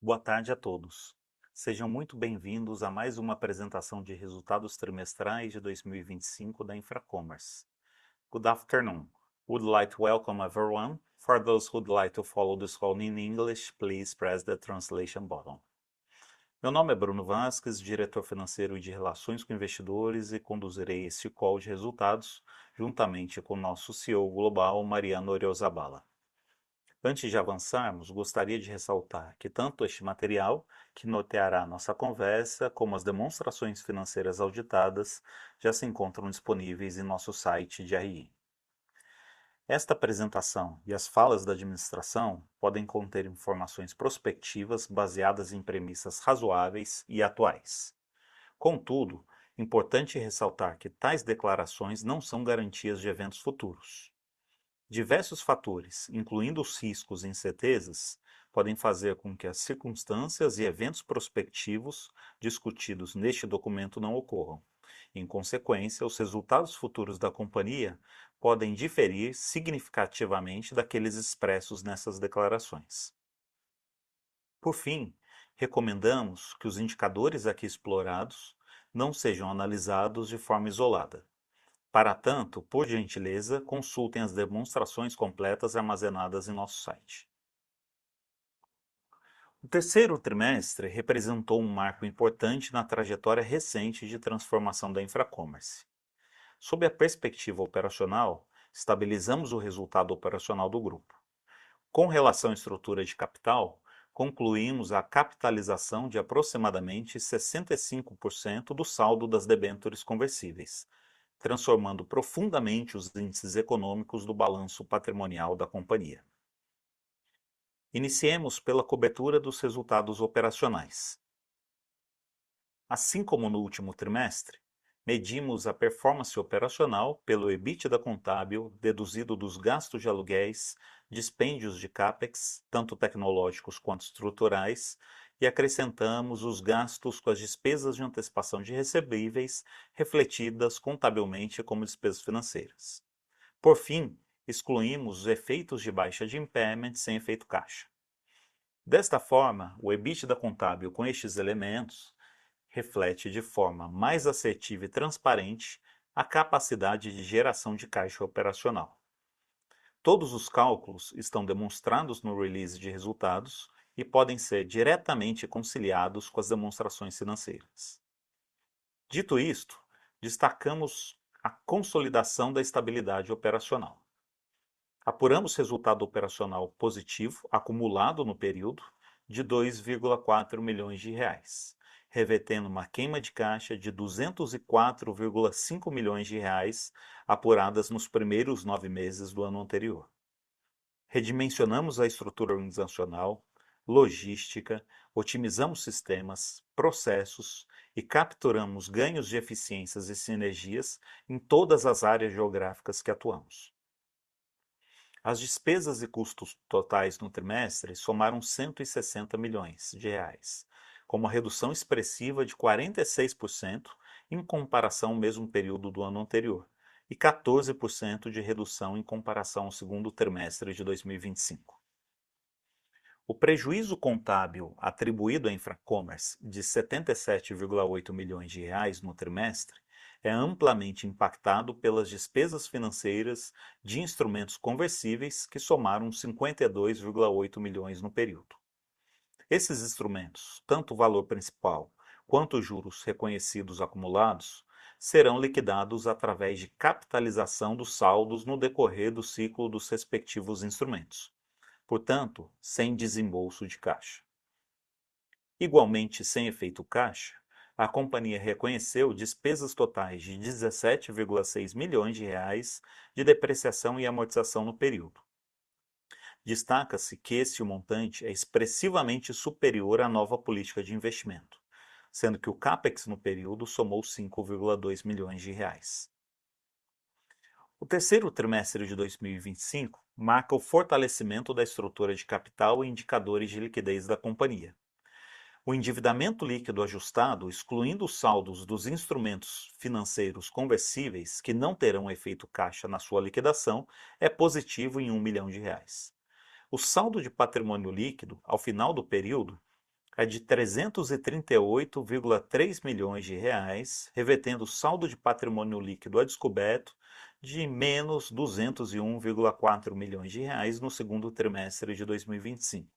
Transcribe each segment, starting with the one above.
Boa tarde a todos. Sejam muito bem-vindos a mais uma apresentação de resultados trimestrais de 2025 da Infracommerce. Good afternoon. Would like to welcome everyone. For those who would like to follow this call in English, please press the translation button. Meu nome é Bruno Vasquez, diretor financeiro e de Relações com Investidores, e conduzirei este call de resultados juntamente com nosso CEO global, Mariano Oriolzabala. Antes de avançarmos, gostaria de ressaltar que tanto este material, que norteará nossa conversa, como as demonstrações financeiras auditadas já se encontram disponíveis em nosso site de RI. Esta apresentação e as falas da administração podem conter informações prospectivas baseadas em premissas razoáveis e atuais. Contudo, importante ressaltar que tais declarações não são garantias de eventos futuros. Diversos fatores, incluindo os riscos e incertezas, podem fazer com que as circunstâncias e eventos prospectivos discutidos neste documento não ocorram. Em consequência, os resultados futuros da companhia podem diferir significativamente daqueles expressos nessas declarações. Por fim, recomendamos que os indicadores aqui explorados não sejam analisados de forma isolada. Para tanto, por gentileza, consultem as demonstrações completas armazenadas em nosso site. O terceiro trimestre representou um marco importante na trajetória recente de transformação da Infracommerce. Sob a perspectiva operacional, estabilizamos o resultado operacional do grupo. Com relação à estrutura de capital, concluímos a capitalização de aproximadamente 65% do saldo das debêntures conversíveis, transformando profundamente os índices econômicos do balanço patrimonial da companhia. Iniciemos pela cobertura dos resultados operacionais. Assim como no último trimestre, medimos a performance operacional pelo EBITDA contábil deduzido dos gastos de aluguéis, dispêndios de CAPEX, tanto tecnológicos quanto estruturais, e acrescentamos os gastos com as despesas de antecipação de recebíveis, refletidas contabilmente como despesas financeiras. Por fim, excluímos os efeitos de baixa de impairment sem efeito caixa. Desta forma, o EBITDA contábil com estes elementos reflete de forma mais assertiva e transparente a capacidade de geração de caixa operacional. Todos os cálculos estão demonstrados no release de resultados e podem ser diretamente conciliados com as demonstrações financeiras. Dito isto, destacamos a consolidação da estabilidade operacional. Apuramos resultado operacional positivo acumulado no período de 2,4 milhões de reais, revertendo uma queima de caixa de 204,5 milhões de reais apuradas nos primeiros 9 meses do ano anterior. Redimensionamos a estrutura organizacional, logística, otimizamos sistemas, processos e capturamos ganhos de eficiências e sinergias em todas as áreas geográficas que atuamos. As despesas e custos totais no trimestre somaram 160 milhões de reais, com uma redução expressiva de 46% em comparação ao mesmo período do ano anterior, e 14% de redução em comparação ao segundo trimestre de 2025. O prejuízo contábil atribuído à Infracommerce de 77,8 milhões de reais no trimestre é amplamente impactado pelas despesas financeiras de instrumentos conversíveis que somaram 52,8 milhões no período. Esses instrumentos, tanto o valor principal quanto os juros reconhecidos acumulados, serão liquidados através de capitalização dos saldos no decorrer do ciclo dos respectivos instrumentos, portanto, sem desembolso de caixa. Igualmente sem efeito caixa, a companhia reconheceu despesas totais de 17,6 milhões de reais de depreciação e amortização no período. Destaca-se que esse montante é expressivamente superior à nova política de investimento, sendo que o CAPEX no período somou 5,2 milhões de reais. O terceiro trimestre de 2025 marca o fortalecimento da estrutura de capital e indicadores de liquidez da companhia. O endividamento líquido ajustado, excluindo os saldos dos instrumentos financeiros conversíveis que não terão efeito caixa na sua liquidação, é positivo em 1 milhão de reais. O saldo de patrimônio líquido, ao final do período, é de 338,3 milhões de reais, revertendo o saldo de patrimônio líquido a descoberto de menos 201,4 milhões de reais no segundo trimestre de 2025.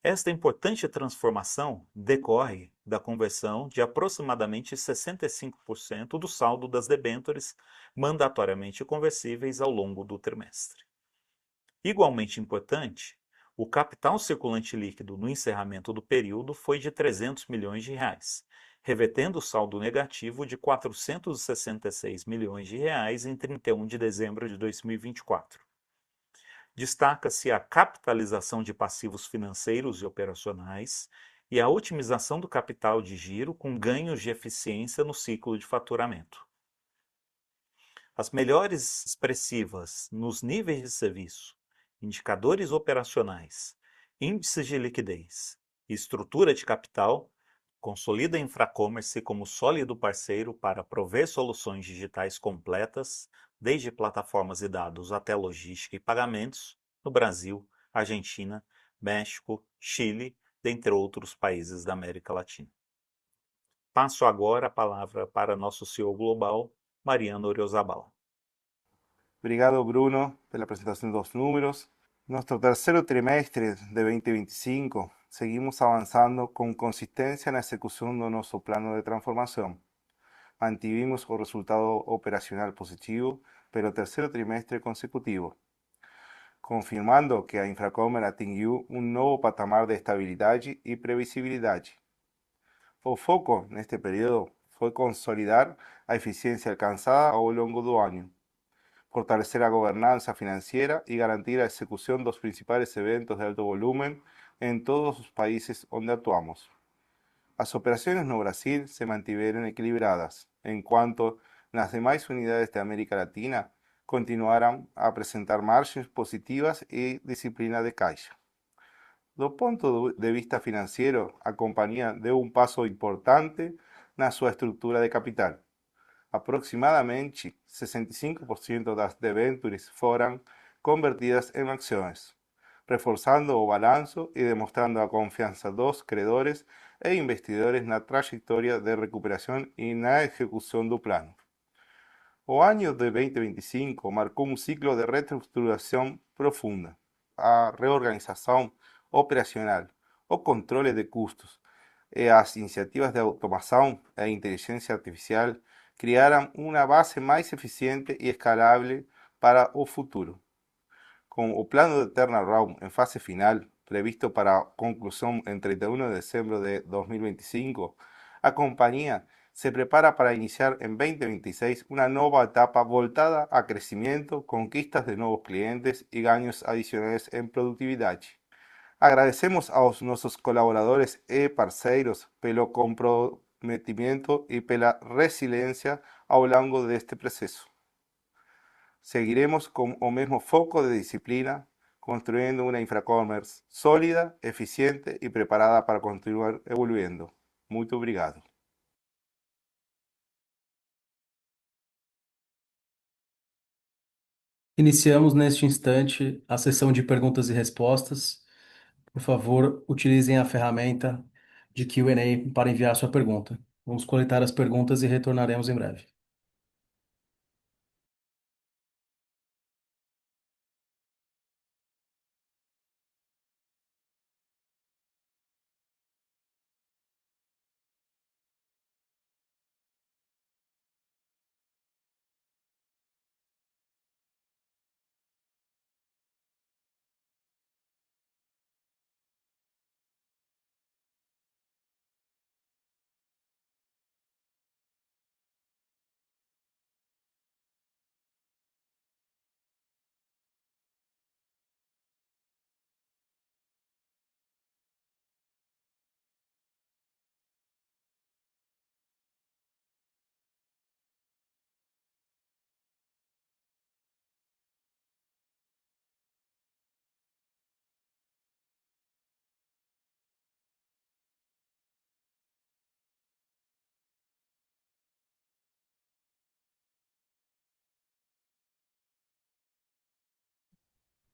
Esta importante transformação decorre da conversão de aproximadamente 65% do saldo das debêntures mandatoriamente conversíveis ao longo do trimestre. Igualmente importante, o capital circulante líquido no encerramento do período foi de 300 milhões de reais, revertendo o saldo negativo de 466 milhões de reais em 31 de dezembro de 2024. Destaca-se a capitalização de passivos financeiros e operacionais e a otimização do capital de giro com ganhos de eficiência no ciclo de faturamento. As melhores expressivas nos níveis de serviço, indicadores operacionais, índices de liquidez e estrutura de capital consolida a Infracommerce como sólido parceiro para prover soluções digitais completas, desde plataformas e dados até logística e pagamentos, no Brasil, Argentina, México, Chile, dentre outros países da América Latina. Passo agora a palavra para nosso CEO global, Mariano Oriozabal. Obrigado, Bruno, pela presentación de los números. Nuestro tercer trimestre de 2025 seguimos avanzando con consistencia en la ejecución de nuestro plano de transformación. Mantuvimos un resultado operacional positivo, pero tercer trimestre consecutivo, confirmando que a Infracomer atingiu un nuevo patamar de estabilidad y previsibilidad. O foco neste período foi consolidar a eficiencia alcanzada ao longo do año, fortalecer a gobernanza financiera y garantir la ejecución de los principales eventos de alto volumen en todos los países donde actuamos. Las operaciones no Brasil se mantuvieron equilibradas, en cuanto las demás unidades de América Latina continuaron a presentar márgenes positivas y disciplina de caixa. Do ponto de vista financiero, a compañía deu un paso importante na sua estructura de capital. Aproximadamente 65% das debêntures foram convertidas em ações, reforçando o balanço e demonstrando a confiança dos credores e investidores na trajetória de recuperação e na execução do plano. O ano de 2025 marcou um ciclo de reestruturação profunda. A reorganização operacional, o controle de custos e as iniciativas de automação e inteligência artificial criaram uma base mais eficiente e escalável para o futuro. Com o plano de turnaround em fase final, previsto para a conclusão em 31 de dezembro de 2025, a companhia se prepara para iniciar en 2026 una nueva etapa voltada a crecimiento, conquistas de nuevos clientes y ganos adicionales en productividad. Agradecemos a nuestros colaboradores y parceiros pelo comprometimiento y pela resiliencia a lo largo de este proceso. Seguiremos con o mismo foco de disciplina, construyendo una Infracommerce sólida, eficiente y preparada para continuar evolucionando. Muy obrigado. Iniciamos neste instante a sessão de perguntas e respostas. Por favor, utilizem a ferramenta de Q&A para enviar sua pergunta. Vamos coletar as perguntas e retornaremos em breve.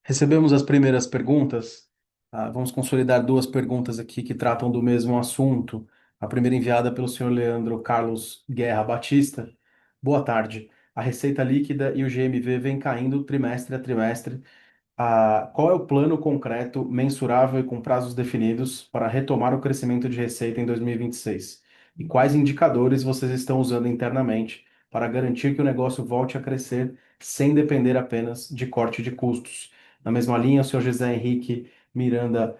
Recebemos as primeiras perguntas. Vamos consolidar duas perguntas aqui que tratam do mesmo assunto. A primeira enviada pelo senhor Leandro Carlos Guerra Batista. Boa tarde. A receita líquida e o GMV vem caindo trimestre a trimestre. Qual é o plano concreto, mensurável e com prazos definidos para retomar o crescimento de receita em 2026? E quais indicadores vocês estão usando internamente para garantir que o negócio volte a crescer sem depender apenas de corte de custos? Na mesma linha, o senhor José Henrique Miranda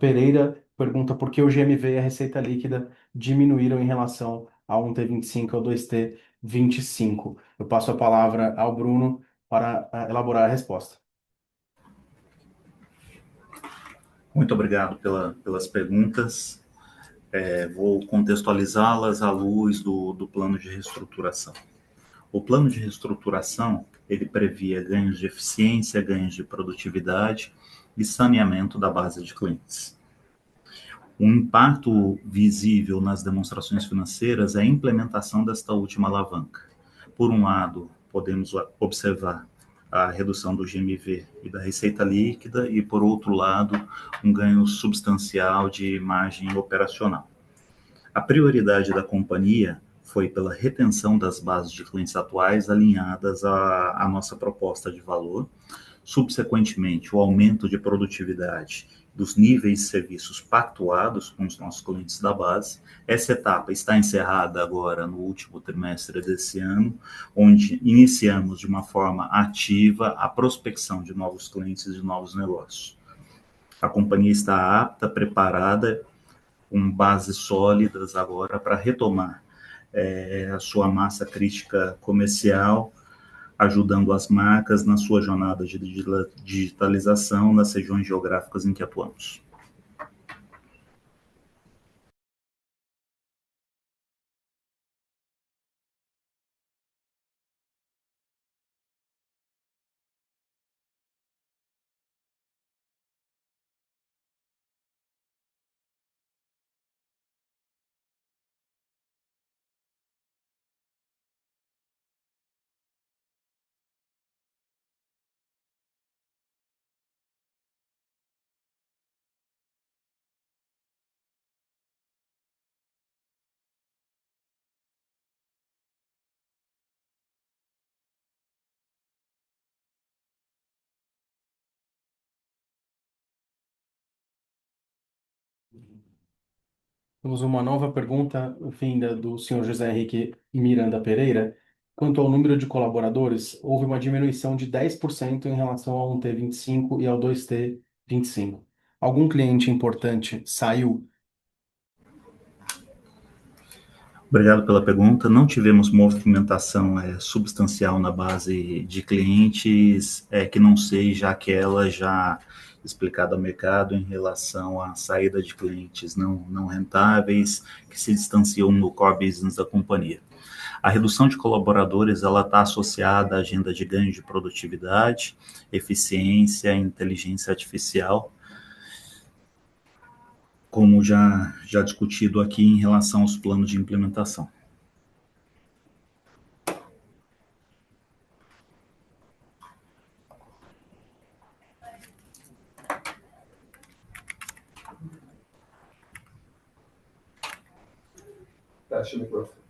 Pereira pergunta por que o GMV e a receita líquida diminuíram em relação ao 1T25 e ao 2T25. Eu passo a palavra ao Bruno para elaborar a resposta. Muito obrigado pelas perguntas. Vou contextualizá-las à luz do plano de reestruturação. O plano de reestruturação, ele previa ganhos de eficiência, ganhos de produtividade e saneamento da base de clientes. Um impacto visível nas demonstrações financeiras é a implementação desta última alavanca. Por um lado, podemos observar a redução do GMV e da receita líquida e, por outro lado, um ganho substancial de margem operacional. A prioridade da companhia foi pela retenção das bases de clientes atuais alinhadas à nossa proposta de valor. Subsequentemente, o aumento de produtividade dos níveis de serviços pactuados com os nossos clientes da base. Essa etapa está encerrada agora no último trimestre desse ano, onde iniciamos de uma forma ativa a prospecção de novos clientes e de novos negócios. A companhia está apta, preparada, com bases sólidas agora para retomar a sua massa crítica comercial, ajudando as marcas na sua jornada de digitalização nas regiões geográficas em que atuamos. Temos uma nova pergunta, vinda do senhor José Henrique Miranda Pereira. Quanto ao número de colaboradores, houve uma diminuição de 10% em relação ao 1T25 e ao 2T25. Algum cliente importante saiu? Obrigado pela pergunta. Não tivemos movimentação substancial na base de clientes que não seja aquela já explicada ao mercado em relação à saída de clientes não rentáveis que se distanciam no core business da companhia. A redução de colaboradores ela está associada à agenda de ganho de produtividade, eficiência, inteligência artificial, como já discutido aqui em relação aos planos de implementação. Fecha o microfone.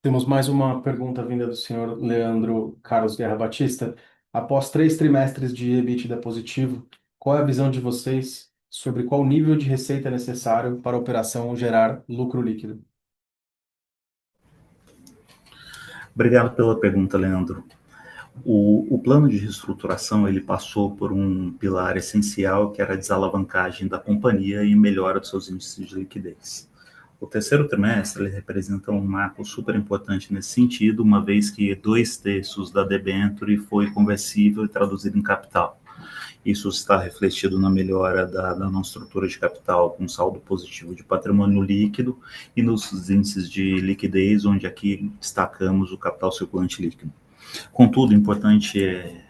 Temos mais uma pergunta vinda do senhor Leandro Carlos Guerra Batista. Após 3 trimestres de EBITDA positivo, qual é a visão de vocês sobre qual nível de receita é necessário para a operação gerar lucro líquido? Obrigado pela pergunta, Leandro. O plano de reestruturação ele passou por um pilar essencial, que era a desalavancagem da companhia e melhora dos seus índices de liquidez. O terceiro trimestre ele representa um marco super importante nesse sentido, uma vez que 2/3 da debênture foi conversível e traduzido em capital. Isso está refletido na melhora da nossa estrutura de capital, com saldo positivo de patrimônio líquido e nos índices de liquidez, onde aqui destacamos o capital circulante líquido. Contudo, importante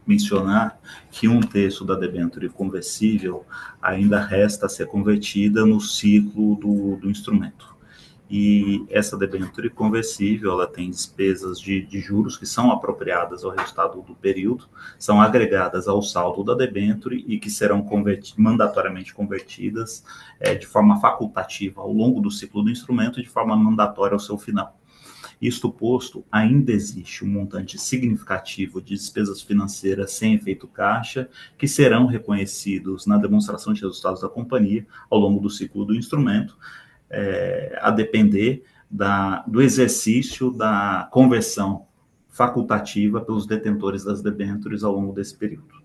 mencionar que 1/3 da debênture conversível ainda resta a ser convertida no ciclo do instrumento. E essa debênture conversível, ela tem despesas de juros que são apropriadas ao resultado do período, são agregadas ao saldo da debênture e que serão mandatoriamente convertidas de forma facultativa ao longo do ciclo do instrumento e de forma mandatória ao seu final. Isto posto, ainda existe um montante significativo de despesas financeiras sem efeito caixa, que serão reconhecidos na demonstração de resultados da companhia ao longo do ciclo do instrumento, a depender do exercício da conversão facultativa pelos detentores das debêntures ao longo desse período.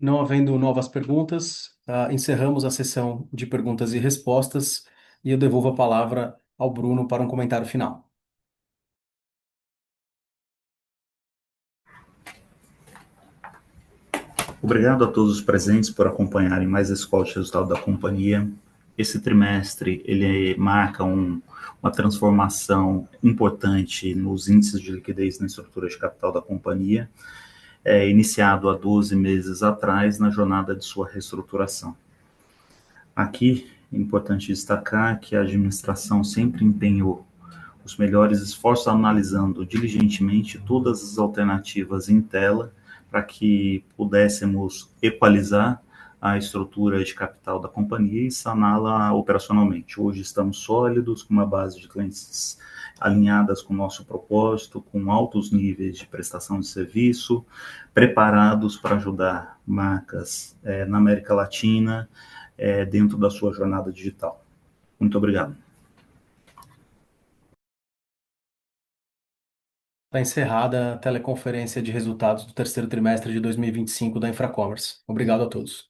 Não havendo novas perguntas, encerramos a sessão de perguntas e respostas e eu devolvo a palavra ao Bruno para um comentário final. Obrigado a todos os presentes por acompanharem mais esse call de resultado da companhia. Esse trimestre ele marca uma transformação importante nos índices de liquidez na estrutura de capital da companhia, iniciado há 12 meses atrás na jornada de sua reestruturação. Aqui é importante destacar que a administração sempre empenhou os melhores esforços analisando diligentemente todas as alternativas em tela para que pudéssemos equalizar a estrutura de capital da companhia e saná-la operacionalmente. Hoje estamos sólidos, com uma base de clientes alinhadas com o nosso propósito, com altos níveis de prestação de serviço, preparados para ajudar marcas na América Latina dentro da sua jornada digital. Muito obrigado. Está encerrada a teleconferência de resultados do terceiro trimestre de 2025 da Infracommerce. Obrigado a todos.